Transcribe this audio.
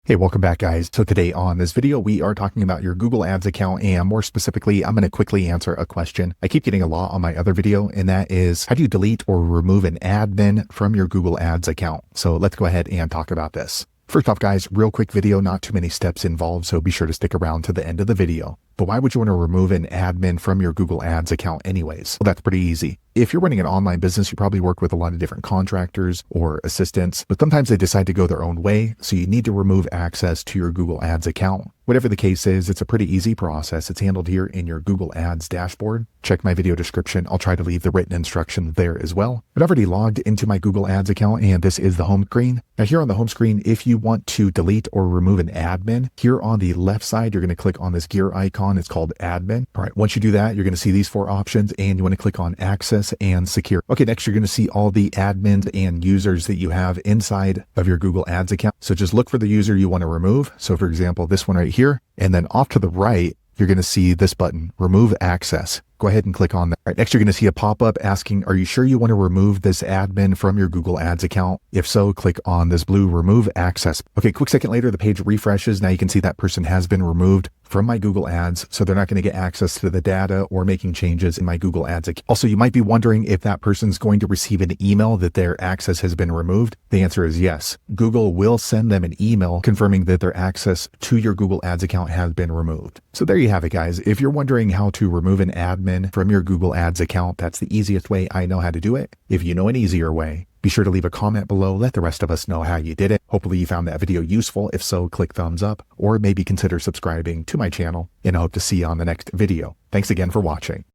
Hey, welcome back guys. So today on this video, we are talking about your Google Ads account, and more specifically, I'm going to quickly answer a question I keep getting a lot on my other video, and that is, how do you delete or remove an admin from your Google Ads account? So let's go ahead and talk about this. First off guys, real quick video, not too many steps involved, so be sure to stick around to the end of the video. But why would you want to remove an admin from your Google Ads account anyways? Well, that's pretty easy. If you're running an online business, you probably work with a lot of different contractors or assistants, but sometimes they decide to go their own way, so you need to remove access to your Google Ads account. Whatever the case is, it's a pretty easy process. It's handled here in your Google Ads dashboard. Check my video description. I'll try to leave the written instruction there as well. I've already logged into my Google Ads account, and this is the home screen. Now here on the home screen, if you want to delete or remove an admin, here on the left side, you're going to click on this gear icon. It's called admin. All right, once you do that, you're going to see these four options, and you want to click on access and secure. Okay, next you're going to see all the admins and users that you have inside of your Google Ads account. So just look for the user you want to remove. So for example, this one right here, and then off to the right, you're going to see this button, remove access. Go ahead and click on that. All right, next, you're going to see a pop-up asking, are you sure you want to remove this admin from your Google Ads account? If so, click on this blue remove access. Okay, quick second later, the page refreshes. Now you can see that person has been removed from my Google Ads, so they're not going to get access to the data or making changes in my Google Ads account. Also, you might be wondering if that person's going to receive an email that their access has been removed. The answer is yes. Google will send them an email confirming that their access to your Google Ads account has been removed. So there you have it, guys. If you're wondering how to remove an admin from your Google Ads account, that's the easiest way I know how to do it. If you know an easier way, be sure to leave a comment below. Let the rest of us know how you did it. Hopefully you found that video useful. If so, click thumbs up, or maybe consider subscribing to my channel, and I hope to see you on the next video. Thanks again for watching.